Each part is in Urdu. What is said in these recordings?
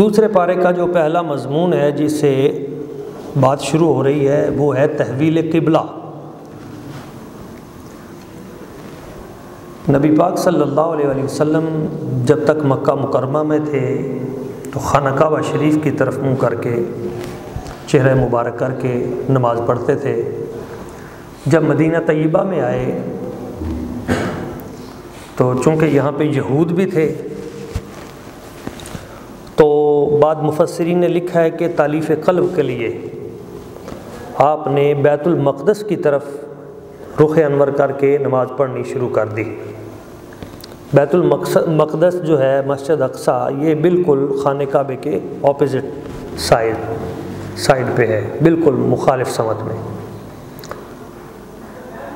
دوسرے پارے کا جو پہلا مضمون ہے جس سے بات شروع ہو رہی ہے وہ ہے تحویل قبلہ۔ نبی پاک صلی اللہ علیہ وسلم جب تک مکہ مکرمہ میں تھے تو خانہ کعبہ شریف کی طرف منہ کر کے چہرہ مبارک کر کے نماز پڑھتے تھے۔ جب مدینہ طیبہ میں آئے تو چونکہ یہاں پہ یہود بھی تھے تو بعد مفسرین نے لکھا ہے کہ تالیف قلب کے لیے آپ نے بیت المقدس کی طرف رخ انور کر کے نماز پڑھنی شروع کر دی۔ بیت المقدس جو ہے مسجد اقصی یہ بالکل خانہ کعبے کے اپوزٹ سائڈ پہ ہے، بالکل مخالف سمت میں،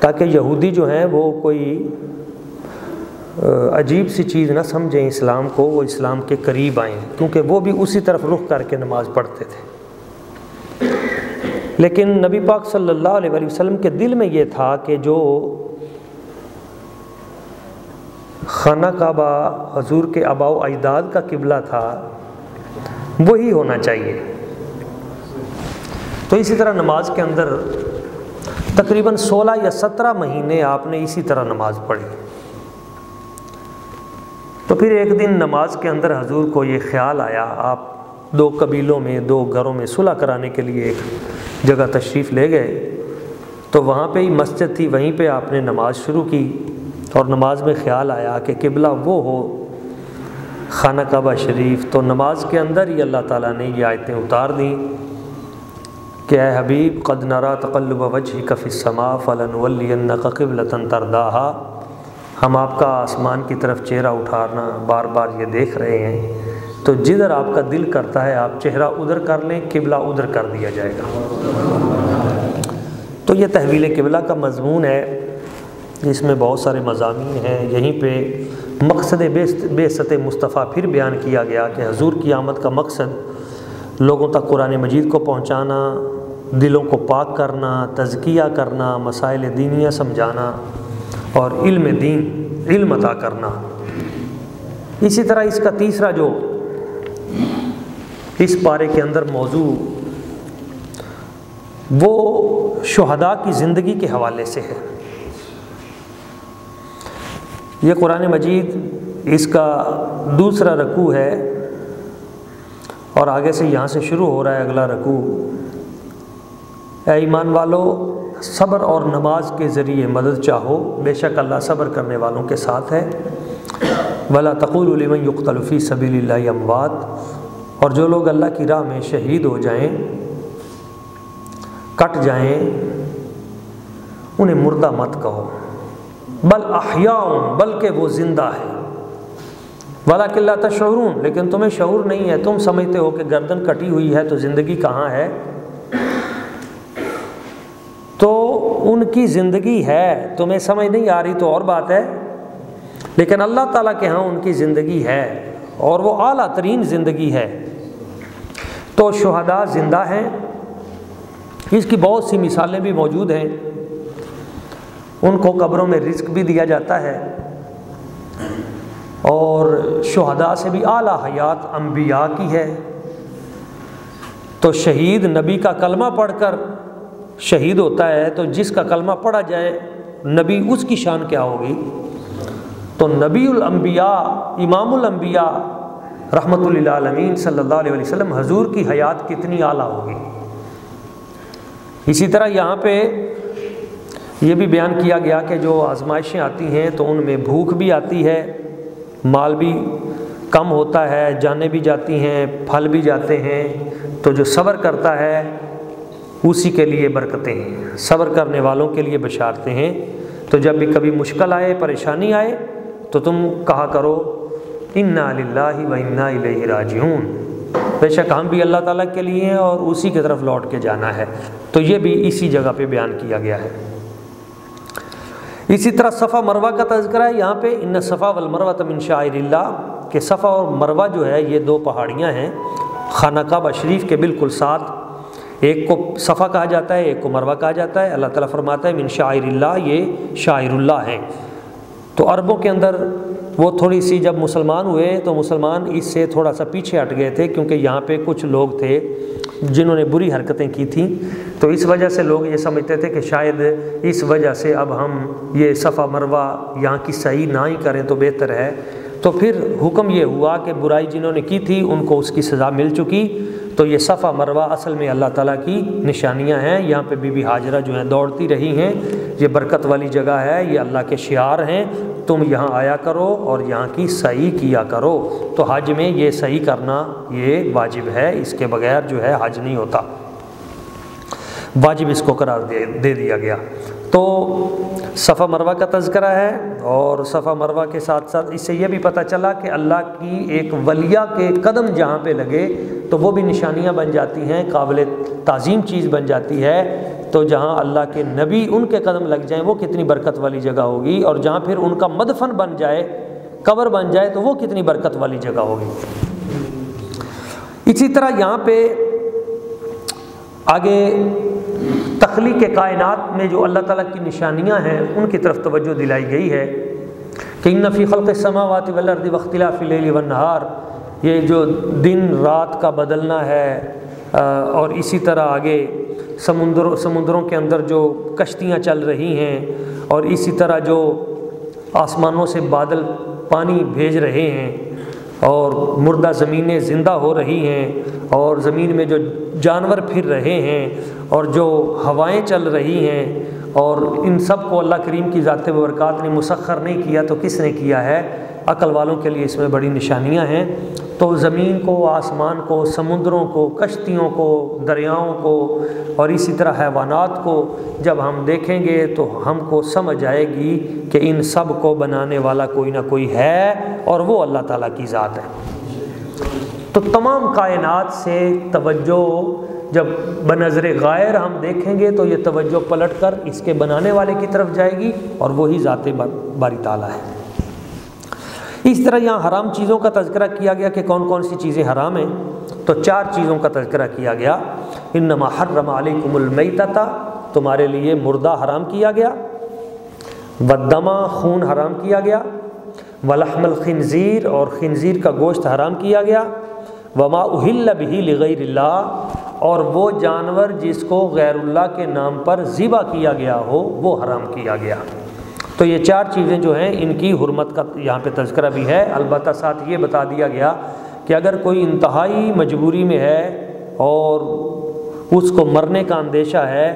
تاکہ یہودی جو ہیں وہ کوئی عجیب سی چیز نہ سمجھیں اسلام کو، وہ اسلام کے قریب آئیں، کیونکہ وہ بھی اسی طرف رخ کر کے نماز پڑھتے تھے۔ لیکن نبی پاک صلی اللہ علیہ وسلم کے دل میں یہ تھا کہ جو خانہ کعبہ حضور کے آباء و اجداد کا قبلہ تھا وہی ہونا چاہیے۔ تو اسی طرح نماز کے اندر تقریباً 16 یا 17 مہینے آپ نے اسی طرح نماز پڑھی۔ تو پھر ایک دن نماز کے اندر حضور کو یہ خیال آیا، آپ 2 قبیلوں میں 2 گھروں میں صلح کرانے کے لیے ایک جگہ تشریف لے گئے، تو وہاں پہ ہی مسجد تھی، وہیں پہ آپ نے نماز شروع کی، اور نماز میں خیال آیا کہ قبلہ وہ ہو خانہ کعبہ شریف۔ تو نماز کے اندر ہی اللہ تعالیٰ نے یہ آیتیں اتار دیں کہ اے حبیب قد نرى تقلب وجهك في السماء فلنولينك قبلة ترضاها، ہم آپ کا آسمان کی طرف چہرہ اٹھانا بار بار یہ دیکھ رہے ہیں، تو جدھر آپ کا دل کرتا ہے آپ چہرہ ادھر کر لیں، قبلہ ادھر کر دیا جائے گا۔ تو یہ تحویل قبلہ کا مضمون ہے، اس میں بہت سارے مضامین ہیں۔ یہیں پہ مقصد بعثت مصطفیٰ پھر بیان کیا گیا کہ حضور کی آمد کا مقصد لوگوں تک قرآن مجید کو پہنچانا، دلوں کو پاک کرنا، تزکیہ کرنا، مسائل دینیہ سمجھانا اور علم دین، علم عطا کرنا۔ اسی طرح اس کا تیسرا جو اس پارے کے اندر موضوع وہ شہداء کی زندگی کے حوالے سے ہے۔ یہ قرآن مجید اس کا دوسرا رکوع ہے اور آگے سے یہاں سے شروع ہو رہا ہے اگلا رکوع۔ اے ایمان والو، صبر اور نماز کے ذریعے مدد چاہو، بے شک اللہ صبر کرنے والوں کے ساتھ ہے۔ وَلَا تَقُولُوا لِمَنْ يُقْتَلُ فِي سَبِيلِ اللَّهِ أَمْوَاتٌ، اور جو لوگ اللہ کی راہ میں شہید ہو جائیں، کٹ جائیں، انہیں مردہ مت کہو، بل احیاء، بلکہ وہ زندہ ہے، وَلَكِنْ لَا تَشْعُرُونَ، لیکن تمہیں شعور نہیں ہے، تم سمجھتے ہو کہ گردن کٹی ہوئی ہے تو زندگی کہاں ہے؟ تو ان کی زندگی ہے، تمہیں سمجھ نہیں آ رہی تو اور بات ہے، لیکن اللہ تعالیٰ کے ہاں ان کی زندگی ہے اور وہ اعلیٰ ترین زندگی ہے۔ تو شہداء زندہ ہیں، اس کی بہت سی مثالیں بھی موجود ہیں۔ ان کو قبروں میں رزق بھی دیا جاتا ہے، اور شہداء سے بھی اعلیٰ حیات انبیاء کی ہے۔ تو شہید نبی کا کلمہ پڑھ کر شہید ہوتا ہے، تو جس کا کلمہ پڑھا جائے نبی، اس کی شان کیا ہوگی؟ تو نبی الانبیاء، امام الانبیاء رحمۃ للعالمین صلی اللہ علیہ وسلم، حضور کی حیات کتنی اعلیٰ ہوگی۔ اسی طرح یہاں پہ یہ بھی بیان کیا گیا کہ جو آزمائشیں آتی ہیں تو ان میں بھوک بھی آتی ہے، مال بھی کم ہوتا ہے، جانیں بھی جاتی ہیں، پھل بھی جاتے ہیں، تو جو صبر کرتا ہے اسی کے لیے برکتیں ہیں، صبر کرنے والوں کے لیے بشارتیں ہیں۔ تو جب بھی کبھی مشکل آئے، پریشانی آئے، تو تم کہا کرو انا للہ و انا الیہ راجعون، بے شک ہم بھی اللہ تعالیٰ کے لیے ہیں اور اسی کی طرف لوٹ کے جانا ہے۔ تو یہ بھی اسی جگہ پہ بیان کیا گیا ہے۔ اسی طرح صفا مروہ کا تذکرہ ہے یہاں پہ، ان صفا والمروہ من شعائر اللہ، کہ صفا اور مروہ جو ہے یہ 2 پہاڑیاں ہیں خانہ کعبہ شریف کے بالکل ساتھ، ایک کو صفا کہا جاتا ہے، ایک کو مروہ کہا جاتا ہے۔ اللہ تعالیٰ فرماتا ہے من شعائر اللہ، یہ شاعر اللہ ہیں۔ تو عربوں کے اندر وہ تھوڑی سی جب مسلمان ہوئے تو مسلمان اس سے تھوڑا سا پیچھے ہٹ گئے تھے، کیونکہ یہاں پہ کچھ لوگ تھے جنہوں نے بری حرکتیں کی تھیں، تو اس وجہ سے لوگ یہ سمجھتے تھے کہ شاید اس وجہ سے اب ہم یہ صفا مروہ یہاں کی صحیح نہ ہی کریں تو بہتر ہے۔ تو پھر حکم یہ ہوا کہ برائی جنہوں نے کی تھی ان کو اس کی سزا مل چکی، تو یہ صفا مروہ اصل میں اللہ تعالیٰ کی نشانیاں ہیں۔ یہاں پہ بی بی ہاجرہ جو ہیں دوڑتی رہی ہیں، یہ برکت والی جگہ ہے، یہ اللہ کے شعار ہیں، تم یہاں آیا کرو اور یہاں کی سعی کیا کرو۔ تو حج میں یہ سعی کرنا یہ واجب ہے، اس کے بغیر جو ہے حج نہیں ہوتا، واجب اس کو قرار دے دیا گیا۔ تو صفا مروہ کا تذکرہ ہے، اور صفا مروہ کے ساتھ ساتھ اس سے یہ بھی پتہ چلا کہ اللہ کی ایک ولیہ کے قدم جہاں پہ لگے تو وہ بھی نشانیاں بن جاتی ہیں، قابل تعظیم چیز بن جاتی ہے۔ تو جہاں اللہ کے نبی ان کے قدم لگ جائیں وہ کتنی برکت والی جگہ ہوگی، اور جہاں پھر ان کا مدفن بن جائے، قبر بن جائے، تو وہ کتنی برکت والی جگہ ہوگی۔ اسی طرح یہاں پہ آگے تخلیق کائنات میں جو اللہ تعالیٰ کی نشانیاں ہیں ان کی طرف توجہ دلائی گئی ہے کہ ان فی خلق السماوات والارض واختلاف اللیل والنہار، یہ جو دن رات کا بدلنا ہے، اور اسی طرح آگے سمندروں کے اندر جو کشتیاں چل رہی ہیں، اور اسی طرح جو آسمانوں سے بادل پانی بھیج رہے ہیں، اور مردہ زمینیں زندہ ہو رہی ہیں، اور زمین میں جو جانور پھر رہے ہیں، اور جو ہوائیں چل رہی ہیں، اور ان سب کو اللہ کریم کی ذات و برکات نے مسخر نہیں کیا تو کس نے کیا ہے؟ عقل والوں کے لیے اس میں بڑی نشانیاں ہیں۔ تو زمین کو، آسمان کو، سمندروں کو، کشتیوں کو، دریاؤں کو، اور اسی طرح حیوانات کو جب ہم دیکھیں گے تو ہم کو سمجھ آئے گی کہ ان سب کو بنانے والا کوئی نہ کوئی ہے، اور وہ اللہ تعالیٰ کی ذات ہے۔ تو تمام کائنات سے توجہ جب بنظر غائر ہم دیکھیں گے تو یہ توجہ پلٹ کر اس کے بنانے والے کی طرف جائے گی، اور وہی ذات باری تعالیٰ ہے۔ اس طرح یہاں حرام چیزوں کا تذکرہ کیا گیا کہ کون کون سی چیزیں حرام ہیں، تو 4 چیزوں کا تذکرہ کیا گیا۔ انما حرم علیکم المیتۃ، تمہارے لیے مردہ حرام کیا گیا، والدم، خون حرام کیا گیا، ولحم الخنزیر، اور خنزیر کا گوشت حرام کیا گیا، وما اہل بہ لغیر اللہ، اور وہ جانور جس کو غیر اللہ کے نام پر ذبح کیا گیا ہو وہ حرام کیا گیا۔ تو یہ 4 چیزیں جو ہیں ان کی حرمت کا یہاں پہ تذکرہ بھی ہے۔ البتہ ساتھ یہ بتا دیا گیا کہ اگر کوئی انتہائی مجبوری میں ہے اور اس کو مرنے کا اندیشہ ہے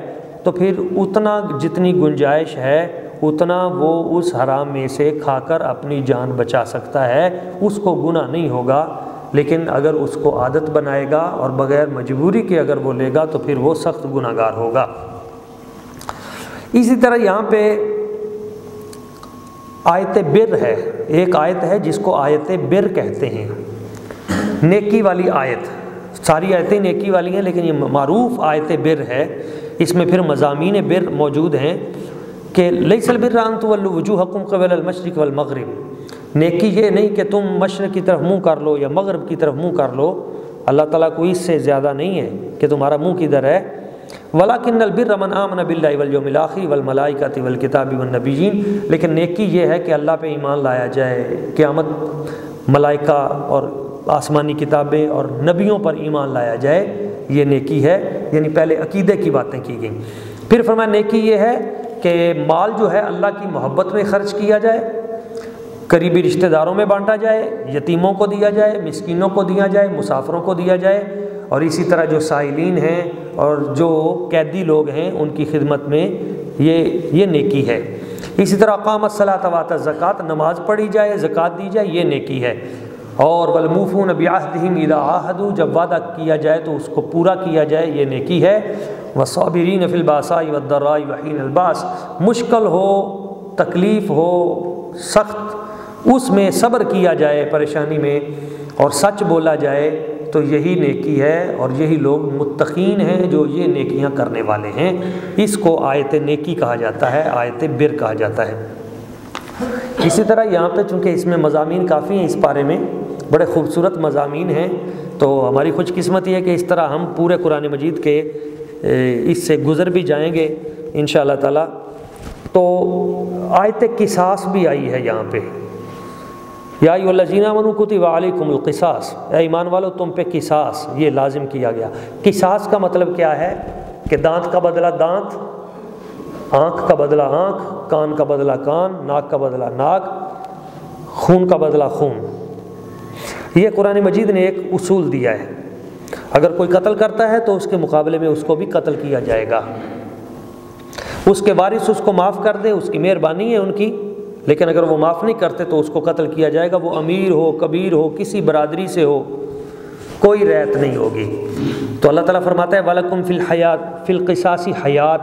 تو پھر اتنا جتنی گنجائش ہے اتنا وہ اس حرام میں سے کھا کر اپنی جان بچا سکتا ہے، اس کو گناہ نہیں ہوگا۔ لیکن اگر اس کو عادت بنائے گا اور بغیر مجبوری کے اگر وہ لے گا تو پھر وہ سخت گناہ گار ہوگا۔ اسی طرح یہاں پہ آیت بر ہے، ایک آیت ہے جس کو آیت بر کہتے ہیں، نیکی والی آیت۔ ساری آیتیں نیکی والی ہیں لیکن یہ معروف آیت بر ہے، اس میں پھر مضامین بر موجود ہیں کہ لیس البر ان تولوا وجوہکم قبل المشرق والمغرب، نیکی یہ نہیں کہ تم مشرق کی طرف منہ کر لو یا مغرب کی طرف منہ کر لو، اللہ تعالیٰ کو اس سے زیادہ نہیں ہے کہ تمہارا منہ کدھر ہے۔ وَلَكِنَّ الْبِرَّ مَنْ آمَنَ بِاللَّهِ وَالْيَوْمِ الْآخِرِ وَالْمَلَائِكَةِ وَالْكِتَابِ وَالنَّبِيِّينَ، لیکن نیکی یہ ہے کہ اللہ پہ ایمان لایا جائے، قیامت، ملائکہ اور آسمانی کتابیں اور نبیوں پر ایمان لایا جائے، یہ نیکی ہے۔ یعنی پہلے عقیدے کی باتیں کی گئیں، پھر فرمایا نیکی یہ ہے کہ مال جو ہے اللہ کی محبت میں خرچ کیا جائے، قریبی رشتہ داروں میں بانٹا جائے، یتیموں کو دیا جائے، مسکینوں کو دیا جائے، مسافروں کو دیا جائے، اور اسی طرح جو سائلین ہیں اور جو قیدی لوگ ہیں ان کی خدمت میں یہ نیکی ہے۔ اسی طرح اقام الصلاۃ وآتى الزکوٰۃ، نماز پڑھی جائے، زکوٰۃ دی جائے، یہ نیکی ہے۔ اور والموفون بعہدہم اذا عاہدوا، جب وعدہ کیا جائے تو اس کو پورا کیا جائے، یہ نیکی ہے۔ والصابرین فی الباساء والضراء وحین الباس، مشکل ہو، تکلیف ہو، سخت، اس میں صبر کیا جائے پریشانی میں، اور سچ بولا جائے، تو یہی نیکی ہے، اور یہی لوگ متقین ہیں جو یہ نیکیاں کرنے والے ہیں۔ اس کو آیت نیکی کہا جاتا ہے، آیت بر کہا جاتا ہے۔ اسی طرح یہاں پہ چونکہ اس میں مضامین کافی ہیں، اس پارے میں بڑے خوبصورت مضامین ہیں، تو ہماری خوش قسمتی ہے کہ اس طرح ہم پورے قرآن مجید کے اس سے گزر بھی جائیں گے انشاءاللہ تعالی۔ تو آیت قصاص بھی آئی ہے یہاں پہ، یا ایھا الذین آمنوا کتب علیکم القصاص، اے ایمان والو تم پہ قصاص یہ لازم کیا گیا۔ قصاص کا مطلب کیا ہے کہ دانت کا بدلہ دانت، آنکھ کا بدلہ آنکھ، کان کا بدلہ کان، ناک کا بدلہ ناک، خون کا بدلہ خون۔ یہ قرآن مجید نے ایک اصول دیا ہے، اگر کوئی قتل کرتا ہے تو اس کے مقابلے میں اس کو بھی قتل کیا جائے گا۔ اس کے وارث اس کو معاف کر دیں، اس کی مہربانی ہے ان کی، لیکن اگر وہ معاف نہیں کرتے تو اس کو قتل کیا جائے گا، وہ امیر ہو کبیر ہو کسی برادری سے ہو، کوئی رعایت نہیں ہوگی۔ تو اللہ تعالیٰ فرماتا ہے وَلَكُمْ فِي الْحَيَاةِ فِي الْقِصَاصِ حیات،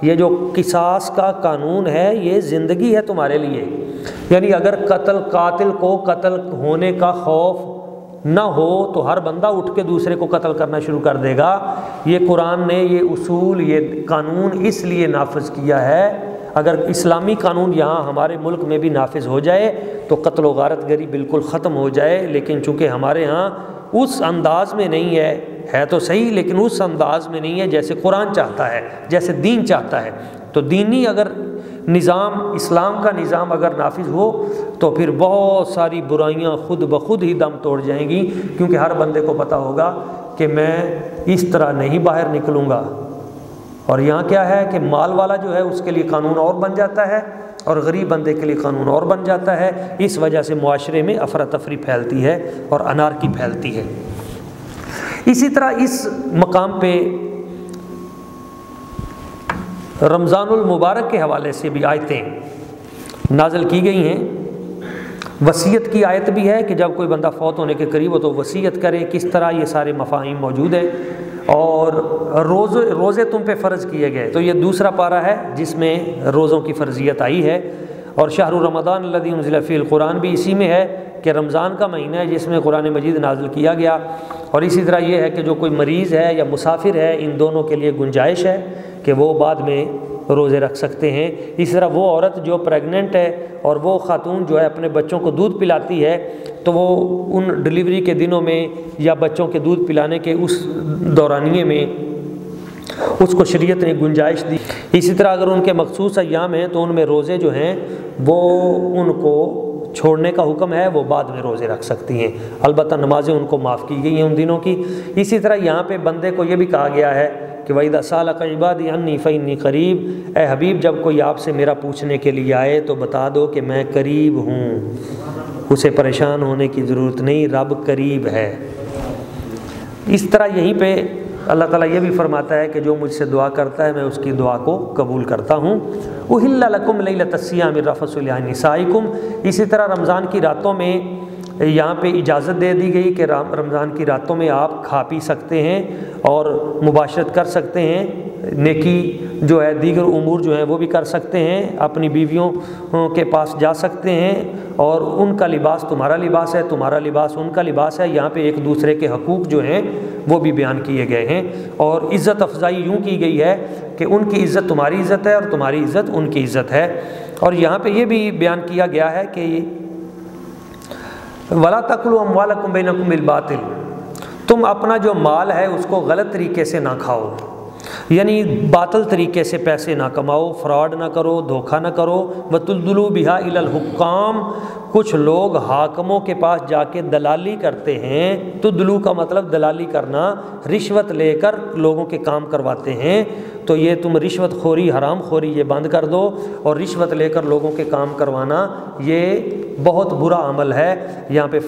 یہ جو قصاص کا قانون ہے یہ زندگی ہے تمہارے لیے، یعنی اگر قاتل کو قتل ہونے کا خوف نہ ہو تو ہر بندہ اٹھ کے دوسرے کو قتل کرنا شروع کر دے گا۔ یہ قرآن نے یہ اصول یہ قانون اس لیے نافذ کیا ہے، اگر اسلامی قانون یہاں ہمارے ملک میں بھی نافذ ہو جائے تو قتل و غارت گری بالکل ختم ہو جائے، لیکن چونکہ ہمارے ہاں اس انداز میں نہیں ہے تو صحیح، لیکن اس انداز میں نہیں ہے جیسے قرآن چاہتا ہے، جیسے دین چاہتا ہے۔ تو دینی اگر نظام، اسلام کا نظام اگر نافذ ہو تو پھر بہت ساری برائیاں خود بخود ہی دم توڑ جائیں گی، کیونکہ ہر بندے کو پتہ ہوگا کہ میں اس طرح نہیں باہر نکلوں گا۔ اور یہاں کیا ہے کہ مال والا جو ہے اس کے لیے قانون اور بن جاتا ہے اور غریب بندے کے لیے قانون اور بن جاتا ہے، اس وجہ سے معاشرے میں افراتفری پھیلتی ہے اور انارکی پھیلتی ہے۔ اسی طرح اس مقام پہ رمضان المبارک کے حوالے سے بھی آیتیں نازل کی گئی ہیں۔ وصیت کی آیت بھی ہے کہ جب کوئی بندہ فوت ہونے کے قریب ہو تو وصیت کرے، کس طرح، یہ سارے مفاہیم موجود ہیں۔ اور روزے تم پہ فرض کیے گئے، تو یہ دوسرا پارہ ہے جس میں روزوں کی فرضیت آئی ہے۔ اور شہر رمضان الذی انزل فیہ القرآن بھی اسی میں ہے کہ رمضان کا مہینہ ہے جس میں قرآن مجید نازل کیا گیا۔ اور اسی طرح یہ ہے کہ جو کوئی مریض ہے یا مسافر ہے، ان دونوں کے لیے گنجائش ہے کہ وہ بعد میں روزے رکھ سکتے ہیں۔ اس طرح وہ عورت جو پریگننٹ ہے اور وہ خاتون جو ہے اپنے بچوں کو دودھ پلاتی ہے تو وہ ان ڈلیوری کے دنوں میں یا بچوں کے دودھ پلانے کے اس دورانیے میں اس کو شریعت نے گنجائش دی۔ اسی طرح اگر ان کے مخصوص ایام ہیں تو ان میں روزے جو ہیں وہ ان کو چھوڑنے کا حکم ہے، وہ بعد میں روزے رکھ سکتی ہیں، البتہ نمازیں ان کو معاف کی گئی ہیں ان دنوں کی۔ اسی طرح یہاں پہ بندے کو یہ بھی کہا گیا ہے کہ وَإِذَا سَأَلَكَ عِبَادِي عَنِّي فَإِنِّي قَرِيبٌ، اے حبیب جب کوئی آپ سے میرا پوچھنے کے لیے آئے تو بتا دو کہ میں قریب ہوں، اسے پریشان ہونے کی ضرورت نہیں، رب قریب ہے۔ اس طرح یہیں پہ اللہ تعالیٰ یہ بھی فرماتا ہے کہ جو مجھ سے دعا کرتا ہے میں اس کی دعا کو قبول کرتا ہوں۔ أُحِلَّ لَكُمْ لَيْلَةَ الصِّيَامِ الرَّفَثُ إِلَىٰ نِسَائِكُمْ، اسی طرح رمضان کی راتوں میں یہاں پہ اجازت دے دی گئی کہ رمضان کی راتوں میں آپ کھا پی سکتے ہیں اور مباشرت کر سکتے ہیں، نیکی جو ہے دیگر امور جو ہیں وہ بھی کر سکتے ہیں، اپنی بیویوں کے پاس جا سکتے ہیں، اور ان کا لباس تمہارا لباس ہے، تمہارا لباس ان کا لباس ہے۔ یہاں پہ ایک دوسرے کے حقوق جو ہیں وہ بھی بیان کیے گئے ہیں، اور عزت افزائی یوں کی گئی ہے کہ ان کی عزت تمہاری عزت ہے اور تمہاری عزت ان کی عزت ہے۔ اور یہاں پہ یہ بھی بیان کیا گیا ہے کہ وَلَا تَأْكُلُوا أَمْوَالَكُمْ بَيْنَكُمْ بِالْبَاطِلِ، تم اپنا جو مال ہے اس کو غلط طریقے سے نہ کھاؤ، یعنی باطل طریقے سے پیسے نہ کماؤ، فراڈ نہ کرو، دھوکہ نہ کرو۔ وَتُدْلُوا بِهَا إِلَى الْحُكَّامِ، کچھ لوگ حاکموں کے پاس جا کے دلالی کرتے ہیں۔ تدلو کا مطلب دلالی کرنا، رشوت لے کر لوگوں کے کام کرواتے ہیں، تو یہ تم رشوت خوری، حرام خوری یہ بند کر دو، اور رشوت لے کر لوگوں کے کام کروانا یہ بہت برا عمل ہے۔ یہاں پہ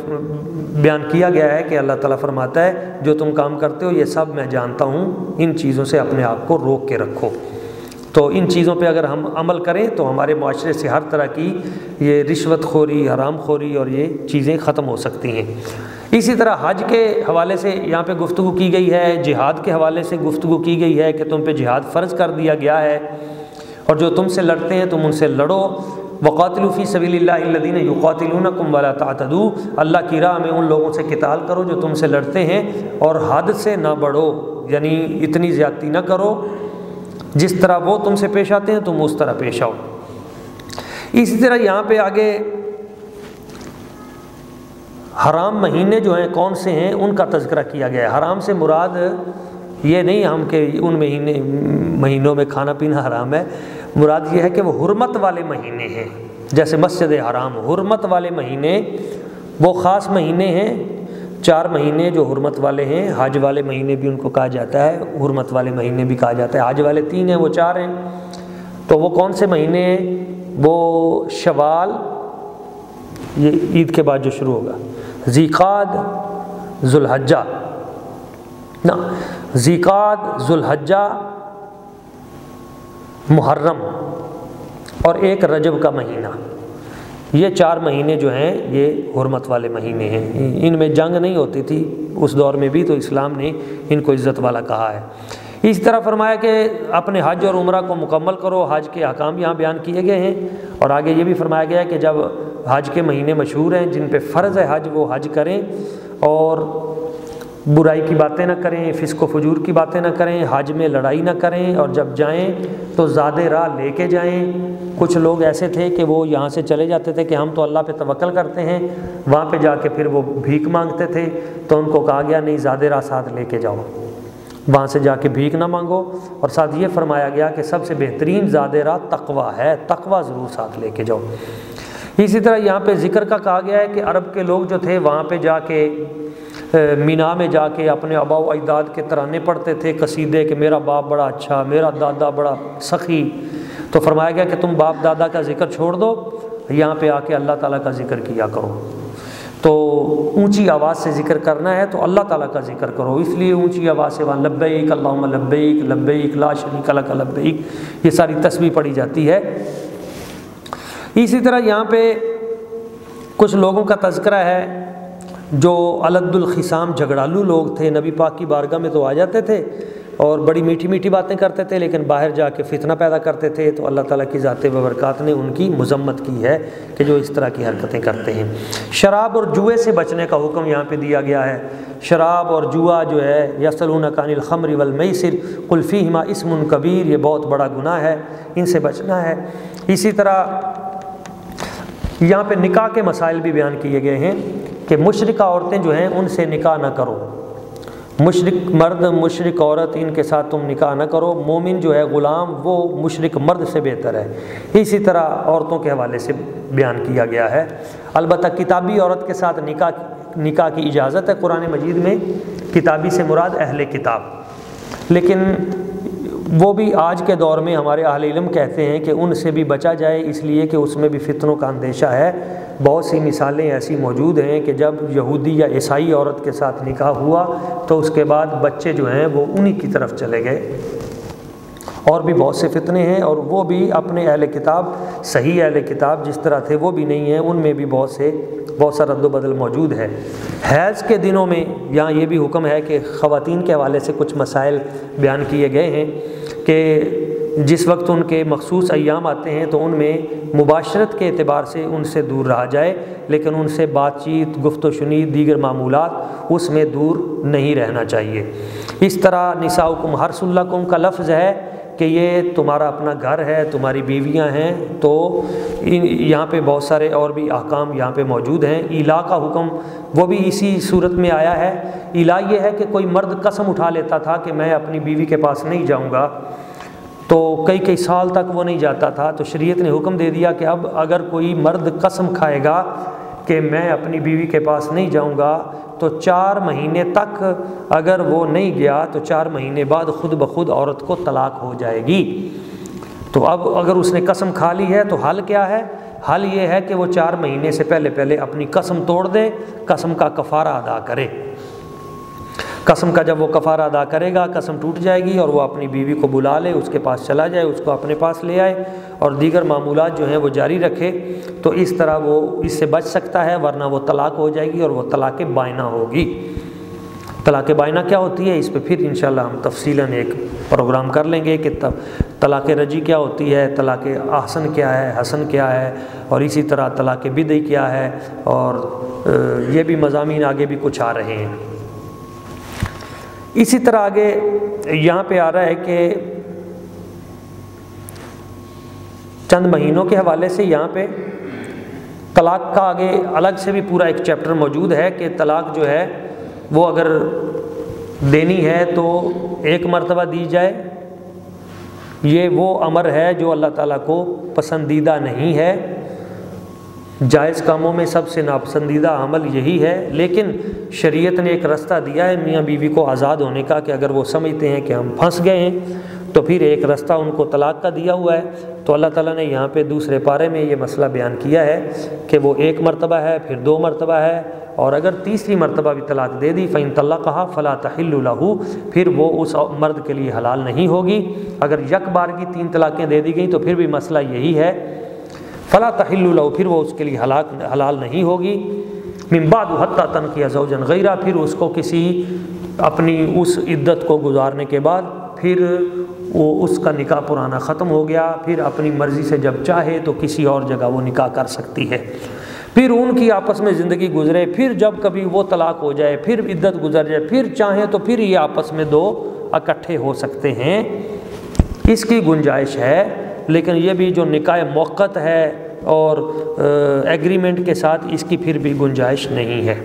بیان کیا گیا ہے کہ اللہ تعالیٰ فرماتا ہے جو تم کام کرتے ہو یہ سب میں جانتا ہوں، ان چیزوں سے اپنے آپ کو روک کے رکھو۔ تو ان چیزوں پہ اگر ہم عمل کریں تو ہمارے معاشرے سے ہر طرح کی یہ رشوت خوری، حرام خوری اور یہ چیزیں ختم ہو سکتی ہیں۔ اسی طرح حج کے حوالے سے یہاں پہ گفتگو کی گئی ہے، جہاد کے حوالے سے گفتگو کی گئی ہے کہ تم پہ جہاد فرض کر دیا گیا ہے، اور جو تم سے لڑتے ہیں تم ان سے لڑو۔ وَقَاتِلُوا فِي سَبِيلِ اللَّهِ الَّذِينَ يُقَاتِلُونَكُمْ وَلَا تَعْتَدُوا، اللہ کی راہ میں ان لوگوں سے قتال کرو جو تم سے لڑتے ہیں، اور حد سے نہ بڑھو، یعنی اتنی زیادتی نہ کرو، جس طرح وہ تم سے پیش آتے ہیں تم اس طرح پیش آؤ۔ اسی طرح یہاں پہ آگے حرام مہینے جو ہیں کون سے ہیں ان کا تذکرہ کیا گیا ہے۔ حرام سے مراد یہ نہیں ہم کہ ان مہینوں میں کھانا پینا حرام ہے، مراد یہ ہے کہ وہ حرمت والے مہینے ہیں، جیسے مسجد حرام، حرمت والے مہینے وہ خاص مہینے ہیں، 4 مہینے جو حرمت والے ہیں، حج والے مہینے بھی ان کو کہا جاتا ہے، حرمت والے مہینے بھی کہا جاتا ہے، حج والے 3 ہیں وہ 4 ہیں۔ تو وہ کون سے مہینے ہیں؟ وہ شوال، یہ عید کے بعد جو شروع ہوگا، ذیقعد، ذوالحجہ، ذیقعد، ذوالحجہ، محرم اور ایک رجب کا مہینہ، یہ 4 مہینے جو ہیں یہ حرمت والے مہینے ہیں۔ ان میں جنگ نہیں ہوتی تھی اس دور میں بھی، تو اسلام نے ان کو عزت والا کہا ہے۔ اس طرح فرمایا کہ اپنے حج اور عمرہ کو مکمل کرو، حج کے احکام یہاں بیان کیے گئے ہیں، اور آگے یہ بھی فرمایا گیا ہے کہ جب حج کے مہینے مشہور ہیں جن پہ فرض ہے حج، وہ حج کریں اور برائی کی باتیں نہ کریں، فسق و فجور کی باتیں نہ کریں، حج میں لڑائی نہ کریں، اور جب جائیں تو زادِ راہ لے کے جائیں۔ کچھ لوگ ایسے تھے کہ وہ یہاں سے چلے جاتے تھے کہ ہم تو اللہ پہ توکل کرتے ہیں، وہاں پہ جا کے پھر وہ بھیک مانگتے تھے، تو ان کو کہا گیا نہیں، زادِ راہ ساتھ لے کے جاؤ، وہاں سے جا کے بھیک نہ مانگو۔ اور ساتھ یہ فرمایا گیا کہ سب سے بہترین زادِ راہ تقویٰ ہے، تقویٰ ضرور ساتھ لے کے جاؤ۔ اسی طرح یہاں پہ ذکر کا کہا گیا ہے کہ عرب کے لوگ جو تھے وہاں پہ جا کے مینا میں جا کے اپنے آباء و اجداد کے ترانے پڑھتے تھے، قصیدے، کہ میرا باپ بڑا اچھا، میرا دادا بڑا سخی۔ تو فرمایا گیا کہ تم باپ دادا کا ذکر چھوڑ دو، یہاں پہ آ کے اللہ تعالیٰ کا ذکر کیا کرو۔ تو اونچی آواز سے ذکر کرنا ہے تو اللہ تعالیٰ کا ذکر کرو، اس لیے اونچی آواز سے وہاں لبیک اللہم لبیک لبیک لا شریک لک لبیک، یہ ساری تسبیح پڑھی جاتی ہے۔ اسی طرح یہاں پہ کچھ لوگوں کا تذکرہ ہے جو الد الخصام، جھگڑالو لوگ تھے، نبی پاک کی بارگاہ میں تو آ جاتے تھے اور بڑی میٹھی میٹھی باتیں کرتے تھے، لیکن باہر جا کے فتنہ پیدا کرتے تھے۔ تو اللہ تعالیٰ کی ذات و برکات نے ان کی مذمت کی ہے کہ جو اس طرح کی حرکتیں کرتے ہیں۔ شراب اور جوئے سے بچنے کا حکم یہاں پہ دیا گیا ہے۔ شراب اور جوا جو ہے، یسألونک عن الخمر والمیسر قل فیہما اسم کبیر، یہ بہت بڑا گناہ ہے، ان سے بچنا ہے۔ اسی طرح یہاں پہ نکاح کے مسائل بھی بیان کیے گئے ہیں کہ مشرکہ عورتیں جو ہیں ان سے نکاح نہ کرو، مشرک مرد مشرک عورت ان کے ساتھ تم نکاح نہ کرو، مومن جو ہے غلام وہ مشرک مرد سے بہتر ہے۔ اسی طرح عورتوں کے حوالے سے بیان کیا گیا ہے۔ البتہ کتابی عورت کے ساتھ نکاح کی اجازت ہے قرآن مجید میں، کتابی سے مراد اہل کتاب، لیکن وہ بھی آج کے دور میں ہمارے اہل علم کہتے ہیں کہ ان سے بھی بچا جائے، اس لیے کہ اس میں بھی فتنوں کا اندیشہ ہے۔ بہت سی مثالیں ایسی موجود ہیں کہ جب یہودی یا عیسائی عورت کے ساتھ نکاح ہوا تو اس کے بعد بچے جو ہیں وہ انہی کی طرف چلے گئے۔ اور بھی بہت سے فتنے ہیں، اور وہ بھی اپنے اہل کتاب، صحیح اہل کتاب جس طرح تھے وہ بھی نہیں ہیں، ان میں بھی بہت سا رد و بدل موجود ہے۔ حیض کے دنوں میں یہاں یہ بھی حکم ہے کہ خواتین کے حوالے سے کچھ مسائل بیان کیے گئے ہیں کہ جس وقت ان کے مخصوص ایام آتے ہیں تو ان میں مباشرت کے اعتبار سے ان سے دور رہا جائے، لیکن ان سے بات چیت، گفت و شنید، دیگر معمولات اس میں دور نہیں رہنا چاہیے۔ اس طرح نساؤکم حرث لکم کا لفظ ہے کہ یہ تمہارا اپنا گھر ہے، تمہاری بیویاں ہیں، تو یہاں پہ بہت سارے اور بھی احکام یہاں پہ موجود ہیں۔ ایلا کا حکم وہ بھی اسی صورت میں آیا ہے۔ ایلا یہ ہے کہ کوئی مرد قسم اٹھا لیتا تھا کہ میں اپنی بیوی کے پاس نہیں جاؤں گا، تو کئی سال تک وہ نہیں جاتا تھا، تو شریعت نے حکم دے دیا کہ اب اگر کوئی مرد قسم کھائے گا کہ میں اپنی بیوی کے پاس نہیں جاؤں گا تو 4 مہینے تک اگر وہ نہیں گیا تو 4 مہینے بعد خود بخود عورت کو طلاق ہو جائے گی۔ تو اب اگر اس نے قسم کھا لی ہے تو حل کیا ہے؟ حل یہ ہے کہ وہ 4 مہینے سے پہلے اپنی قسم توڑ دے، قسم کا کفارہ ادا کرے۔ قسم کا جب وہ کفارہ ادا کرے گا قسم ٹوٹ جائے گی، اور وہ اپنی بیوی کو بلا لے، اس کے پاس چلا جائے، اس کو اپنے پاس لے آئے، اور دیگر معمولات جو ہیں وہ جاری رکھے، تو اس طرح وہ اس سے بچ سکتا ہے، ورنہ وہ طلاق ہو جائے گی اور وہ طلاق بائنہ ہوگی۔ طلاق بائنہ کیا ہوتی ہے؟ اس پہ پھر انشاءاللہ ہم تفصیلاً ایک پروگرام کر لیں گے کہ طلاق رجی کیا ہوتی ہے، طلاق احسن کیا ہے، حسن کیا ہے، اور اسی طرح طلاق بدعی کیا ہے، اور یہ بھی مضامین آگے بھی کچھ آ رہے ہیں۔ اسی طرح آگے یہاں پہ آ رہا ہے کہ چند مہینوں کے حوالے سے یہاں پہ طلاق کا آگے الگ سے بھی پورا ایک چیپٹر موجود ہے کہ طلاق جو ہے وہ اگر دینی ہے تو 1 مرتبہ دی جائے، یہ وہ امر ہے جو اللہ تعالیٰ کو پسندیدہ نہیں ہے، جائز کاموں میں سب سے ناپسندیدہ عمل یہی ہے، لیکن شریعت نے ایک راستہ دیا ہے میاں بیوی کو آزاد ہونے کا، کہ اگر وہ سمجھتے ہیں کہ ہم پھنس گئے ہیں تو پھر ایک راستہ ان کو طلاق کا دیا ہوا ہے۔ تو اللہ تعالیٰ نے یہاں پہ دوسرے پارے میں یہ مسئلہ بیان کیا ہے کہ وہ 1 مرتبہ ہے، پھر 2 مرتبہ ہے، اور اگر تیسری مرتبہ بھی طلاق دے دی فَإِن طَلَّقَهَا فَلَا تَحِلُّ لَهُ، پھر وہ اس مرد کے لیے حلال نہیں ہوگی۔ اگر یک بار کی 3 طلاقیں دے دی گئیں تو پھر بھی مسئلہ یہی ہے، فَلَا تَحِلُّ لَهُ، پھر وہ اس کے لیے حلال نہیں ہوگی۔ مِن بَعْدُ حَتَّى تَنْكِحَ زَوْجًا غَيْرَهُ، پھر اس کو کسی اپنی اس عدت کو گزارنے کے بعد پھر وہ اس کا نکاح پرانا ختم ہو گیا، پھر اپنی مرضی سے جب چاہے تو کسی اور جگہ وہ نکاح کر سکتی ہے، پھر ان کی آپس میں زندگی گزرے، پھر جب کبھی وہ طلاق ہو جائے، پھر عدت گزر جائے، پھر چاہیں تو پھر یہ آپس میں 2 اکٹھے ہو سکتے ہیں، اس کی گنجائش ہے۔ لیکن یہ بھی جو نکاح موقت ہے اور ایگریمنٹ کے ساتھ، اس کی پھر بھی گنجائش نہیں ہے۔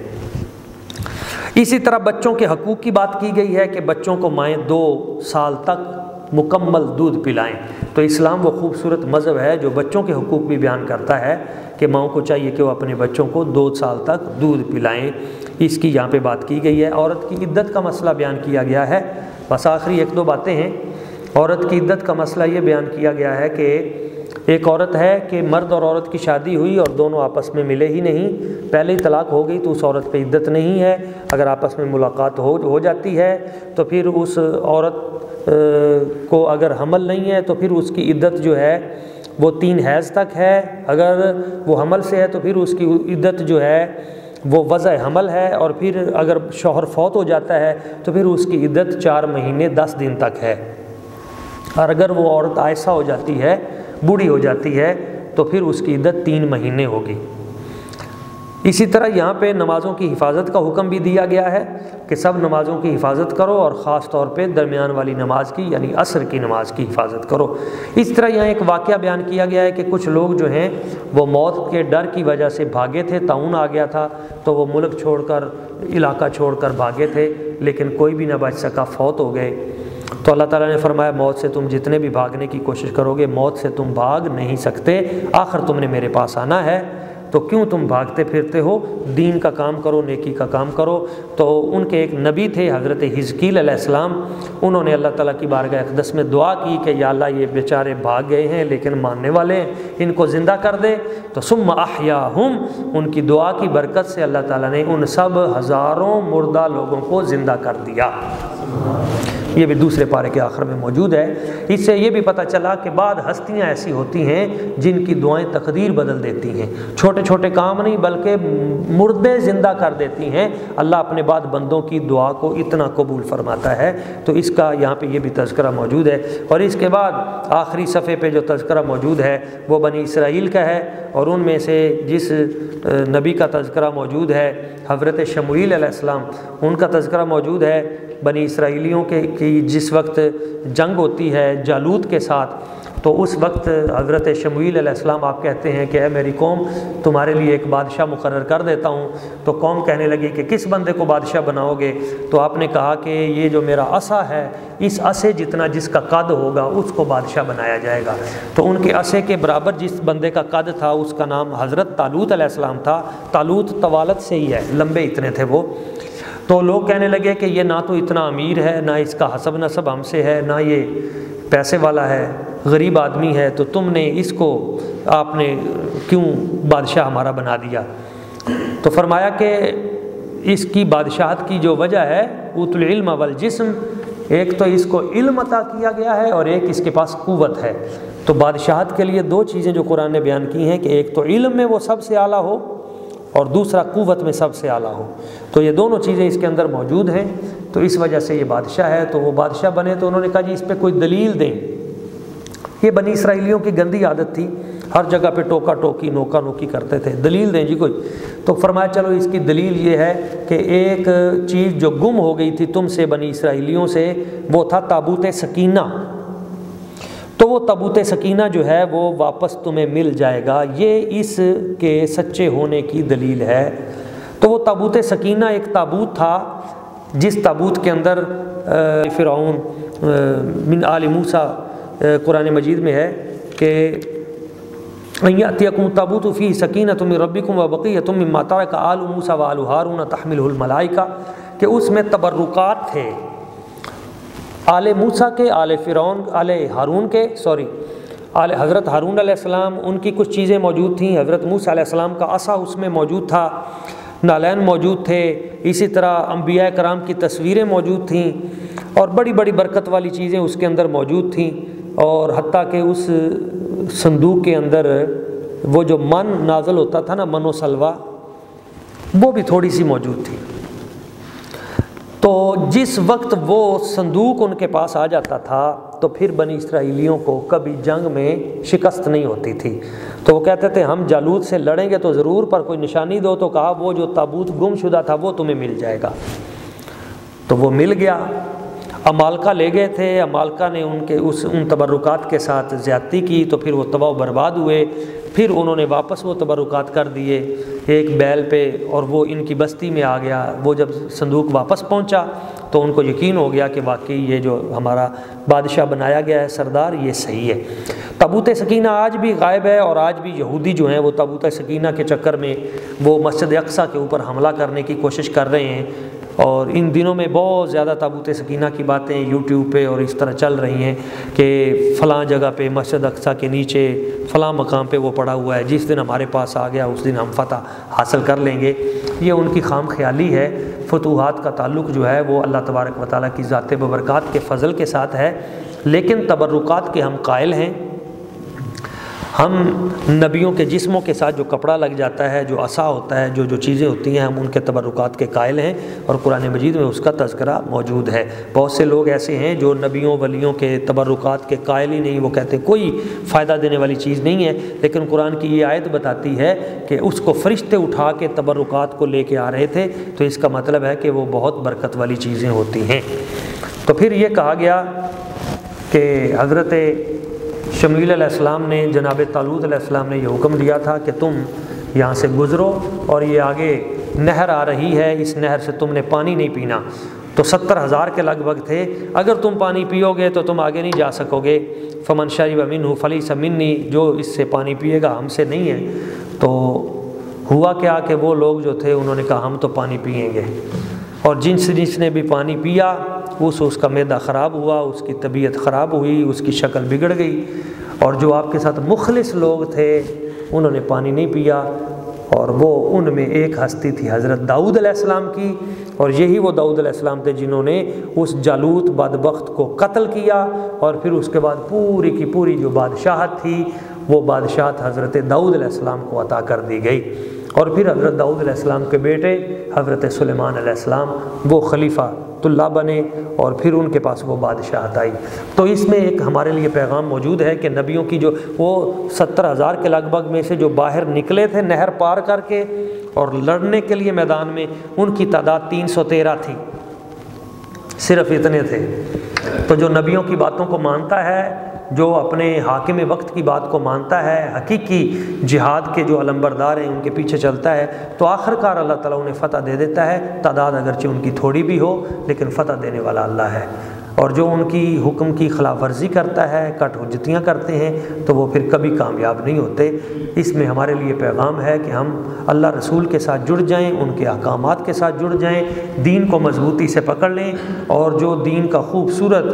اسی طرح بچوں کے حقوق کی بات کی گئی ہے کہ بچوں کو مائیں 2 سال تک مکمل دودھ پلائیں۔ تو اسلام وہ خوبصورت مذہب ہے جو بچوں کے حقوق بھی بیان کرتا ہے کہ ماؤں کو چاہیے کہ وہ اپنے بچوں کو 2 سال تک دودھ پلائیں، اس کی یہاں پہ بات کی گئی ہے۔ عورت کی عدت کا مسئلہ بیان کیا گیا ہے، بس آخری 1-2 باتیں ہیں۔ عورت کی عدت کا مسئلہ یہ بیان کیا گیا ہے کہ ایک عورت ہے کہ مرد اور عورت کی شادی ہوئی اور دونوں آپس میں ملے ہی نہیں، پہلے ہی طلاق ہو گئی تو اس عورت پہ عدت نہیں ہے۔ اگر آپس میں ملاقات ہو جاتی ہے تو پھر اس عورت کو اگر حمل نہیں ہے تو پھر اس کی عدت جو ہے وہ 3 حیض تک ہے، اگر وہ حمل سے ہے تو پھر اس کی عدت جو ہے وہ وضع حمل ہے، اور پھر اگر شوہر فوت ہو جاتا ہے تو پھر اس کی عدت 4 مہینے 10 دن تک ہے، اور اگر وہ عورت آئسہ ہو جاتی ہے، بوڑھی ہو جاتی ہے، تو پھر اس کی عدت 3 مہینے ہوگی۔ اسی طرح یہاں پہ نمازوں کی حفاظت کا حکم بھی دیا گیا ہے کہ سب نمازوں کی حفاظت کرو، اور خاص طور پہ درمیان والی نماز کی یعنی عصر کی نماز کی حفاظت کرو۔ اس طرح یہاں ایک واقعہ بیان کیا گیا ہے کہ کچھ لوگ جو ہیں وہ موت کے ڈر کی وجہ سے بھاگے تھے، طاعون آ گیا تھا تو وہ ملک چھوڑ کر، علاقہ چھوڑ کر بھاگے تھے، لیکن کوئی بھی نہ بچ سکا، فوت ہو گئے۔ تو اللہ تعالیٰ نے فرمایا موت سے تم جتنے بھی بھاگنے کی کوشش کرو گے، موت سے تم بھاگ نہیں سکتے، آخر تم نے میرے پاس آنا ہے، تو کیوں تم بھاگتے پھرتے ہو؟ دین کا کام کرو، نیکی کا کام کرو۔ تو ان کے ایک نبی تھے حضرت حزقیل علیہ السلام، انہوں نے اللہ تعالیٰ کی بارگاہ اقدس میں دعا کی کہ یا اللہ یہ بیچارے بھاگ گئے ہیں لیکن ماننے والے ہیں، ان کو زندہ کر دے۔ تو ثم احیاہم، ان کی دعا کی برکت سے اللہ تعالیٰ نے ان سب ہزاروں مردہ لوگوں کو زندہ کر دیا۔ یہ بھی دوسرے پارے کے آخر میں موجود ہے۔ اس سے یہ بھی پتہ چلا کہ بعض ہستیاں ایسی ہوتی ہیں جن کی دعائیں تقدیر بدل دیتی ہیں، چھوٹے چھوٹے کام نہیں بلکہ مردے زندہ کر دیتی ہیں۔ اللہ اپنے بعد بندوں کی دعا کو اتنا قبول فرماتا ہے، تو اس کا یہاں پہ یہ بھی تذکرہ موجود ہے۔ اور اس کے بعد آخری صفحے پہ جو تذکرہ موجود ہے وہ بنی اسرائیل کا ہے، اور ان میں سے جس نبی کا تذکرہ موجود ہے حضرت شموئیل علیہ السلام، ان کا تذکرہ موجود ہے۔ بنی اسرائیلیوں کی جس وقت جنگ ہوتی ہے جالوت کے ساتھ، تو اس وقت حضرت شموئیل علیہ السلام آپ کہتے ہیں کہ اے میری قوم، تمہارے لیے ایک بادشاہ مقرر کر دیتا ہوں۔ تو قوم کہنے لگی کہ کس بندے کو بادشاہ بناؤ گے؟ تو آپ نے کہا کہ یہ جو میرا عصا ہے، اس عصے جتنا جس کا قد ہوگا اس کو بادشاہ بنایا جائے گا۔ تو ان کے عصے کے برابر جس بندے کا قد تھا اس کا نام حضرت طالوت علیہ السلام تھا۔ طالوت طوالت سے ہی ہے، لمبے اتنے تھے وہ۔ تو لوگ کہنے لگے کہ یہ نہ تو اتنا امیر ہے، نہ اس کا حسب نسب ہم سے ہے، نہ یہ پیسے والا ہے، غریب آدمی ہے، تو تم نے اس کو آپ نے کیوں بادشاہ ہمارا بنا دیا؟ تو فرمایا کہ اس کی بادشاہت کی جو وجہ ہے اوت العلم والجسم، ایک تو اس کو علم عطا کیا گیا ہے اور ایک اس کے پاس قوت ہے۔ تو بادشاہت کے لیے 2 چیزیں جو قرآن نے بیان کی ہیں کہ ایک تو علم میں وہ سب سے اعلیٰ ہو اور دوسرا قوت میں سب سے اعلیٰ ہو، تو یہ دونوں چیزیں اس کے اندر موجود ہیں، تو اس وجہ سے یہ بادشاہ ہے۔ تو وہ بادشاہ بنے تو انہوں نے کہا جی اس پہ کوئی دلیل دیں۔ یہ بنی اسرائیلیوں کی گندی عادت تھی، ہر جگہ پہ ٹوکا ٹوکی نوکا نوکی کرتے تھے، دلیل دیں جی کوئی۔ تو فرمایا چلو اس کی دلیل یہ ہے کہ ایک چیز جو گم ہو گئی تھی تم سے بنی اسرائیلیوں سے، وہ تھا تابوت سکینہ، تو وہ تابوت سکینہ جو ہے وہ واپس تمہیں مل جائے گا، یہ اس کے سچے ہونے کی دلیل ہے۔ تو وہ تابوت سکینہ ایک تابوت تھا جس تابوت کے اندر فرعون من آل موسیٰ، قرآن مجید میں ہے کہ یأتیکم التابوت فیہ سکینۃ من ربکم وبقیۃ مما ترک آل موسیٰ وآل ہارون تحملہ الملائکہ، کہ اس میں تبرکات تھے آل موسیٰ کے، آل فرعون، آل ہارون کے، آل حضرت ہارون علیہ السلام، ان کی کچھ چیزیں موجود تھیں، حضرت موسیٰ علیہ السلام کا عصا اس میں موجود تھا، نالین موجود تھے، اسی طرح انبیاء کرام کی تصویریں موجود تھیں، اور بڑی بڑی برکت والی چیزیں اس کے اندر موجود تھیں، اور حتیٰ کہ اس صندوق کے اندر وہ جو من نازل ہوتا تھا نا، من و سلوہ، وہ بھی تھوڑی سی موجود تھی۔ تو جس وقت وہ صندوق ان کے پاس آ جاتا تھا تو پھر بنی اسرائیلیوں کو کبھی جنگ میں شکست نہیں ہوتی تھی، تو وہ کہتے تھے ہم جالوت سے لڑیں گے تو ضرور، پر کوئی نشانی دو، تو کہا وہ جو تابوت گم شدہ تھا وہ تمہیں مل جائے گا، تو وہ مل گیا۔ عمالقہ لے گئے تھے، عمالقہ نے ان تبرکات کے ساتھ زیادتی کی، تو پھر وہ تباہ و برباد ہوئے، پھر انہوں نے واپس وہ تبرکات کر دیے ایک بیل پہ، اور وہ ان کی بستی میں آ گیا۔ وہ جب صندوق واپس پہنچا تو ان کو یقین ہو گیا کہ واقعی یہ جو ہمارا بادشاہ بنایا گیا ہے سردار، یہ صحیح ہے۔ تابوت سکینہ آج بھی غائب ہے، اور آج بھی یہودی جو ہیں وہ تابوت سکینہ کے چکر میں وہ مسجد اقصیٰ کے اوپر حملہ کرنے کی کوشش کر رہے ہیں، اور ان دنوں میں بہت زیادہ تابوت سکینہ کی باتیں یوٹیوب پہ اور اس طرح چل رہی ہیں کہ فلاں جگہ پہ مسجد اقصیٰ کے نیچے فلاں مقام پہ وہ پڑا ہوا ہے، جس دن ہمارے پاس آ گیا اس دن ہم فتح حاصل کر لیں گے۔ یہ ان کی خام خیالی ہے۔ فتوحات کا تعلق جو ہے وہ اللہ تبارک و تعالیٰ کی ذات ببرکات کے فضل کے ساتھ ہے، لیکن تبرکات کے ہم قائل ہیں۔ ہم نبیوں کے جسموں کے ساتھ جو کپڑا لگ جاتا ہے، جو عصا ہوتا ہے، جو چیزیں ہوتی ہیں، ہم ان کے تبرکات کے قائل ہیں، اور قرآن مجید میں اس کا تذکرہ موجود ہے۔ بہت سے لوگ ایسے ہیں جو نبیوں ولیوں کے تبرکات کے قائل ہی نہیں، وہ کہتے ہیں کوئی فائدہ دینے والی چیز نہیں ہے، لیکن قرآن کی یہ آیت بتاتی ہے کہ اس کو فرشتے اٹھا کے تبرکات کو لے کے آ رہے تھے، تو اس کا مطلب ہے کہ وہ بہت برکت والی چیزیں ہوتی ہیں۔ تو پھر یہ کہا گیا کہ حضرت شمیل علیہ السلام نے، جناب طالوت علیہ السلام نے یہ حکم دیا تھا کہ تم یہاں سے گزرو، اور یہ آگے نہر آ رہی ہے، اس نہر سے تم نے پانی نہیں پینا۔ تو 70,000 کے لگ بھگ تھے، اگر تم پانی پیو گے تو تم آگے نہیں جا سکو گے۔ فمن شرب منہ فلیس منی، جو اس سے پانی پیے گا ہم سے نہیں ہے۔ تو ہوا کیا کہ وہ لوگ جو تھے انہوں نے کہا ہم تو پانی پئیں گے، اور جس نے بھی پانی پیا اس کا معدہ خراب ہوا، اس کی طبیعت خراب ہوئی، اس کی شکل بگڑ گئی۔ اور جو آپ کے ساتھ مخلص لوگ تھے انہوں نے پانی نہیں پیا، اور وہ ان میں ایک ہستی تھی حضرت داؤد علیہ السلام کی، اور یہی وہ داؤد علیہ السلام تھے جنہوں نے اس جالوت بدبخت کو قتل کیا، اور پھر اس کے بعد پوری کی پوری جو بادشاہت تھی وہ بادشاہت حضرت داؤد علیہ السلام کو عطا کر دی گئی۔ اور پھر حضرت داؤد علیہ السلام کے بیٹے حضرت سلیمان علیہ السلام وہ خلیفہ اللہ بنے، اور پھر ان کے پاس وہ بادشاہت آئی۔ تو اس میں ایک ہمارے لیے پیغام موجود ہے کہ نبیوں کی جو وہ 70,000 کے لگ بھگ میں سے جو باہر نکلے تھے نہر پار کر کے اور لڑنے کے لیے میدان میں، ان کی تعداد 313 تھی، صرف اتنے تھے۔ تو جو نبیوں کی باتوں کو مانتا ہے، جو اپنے حاکم وقت کی بات کو مانتا ہے، حقیقی جہاد کے جو علمبردار ہیں ان کے پیچھے چلتا ہے، تو آخر کار اللہ تعالیٰ انہیں فتح دے دیتا ہے۔ تعداد اگرچہ ان کی تھوڑی بھی ہو لیکن فتح دینے والا اللہ ہے، اور جو ان کی حکم کی خلاف ورزی کرتا ہے، کٹ حجتیاں کرتے ہیں، تو وہ پھر کبھی کامیاب نہیں ہوتے۔ اس میں ہمارے لیے پیغام ہے کہ ہم اللہ رسول کے ساتھ جڑ جائیں، ان کے احکامات کے ساتھ جڑ جائیں، دین کو مضبوطی سے پکڑ لیں، اور جو دین کا خوبصورت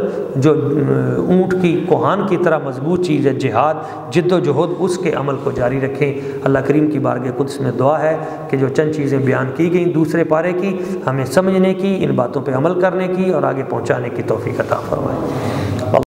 جو اونٹ کی کوہان کی طرح مضبوط چیز ہے جہاد، جد و جہد، اس کے عمل کو جاری رکھیں۔ اللہ کریم کی بارگاہ قدس میں دعا ہے کہ جو چند چیزیں بیان کی گئیں دوسرے پارے کی، ہمیں سمجھنے کی، ان باتوں پہ عمل کرنے کی اور آگے پہنچانے کی توفیق عطا فرمائے۔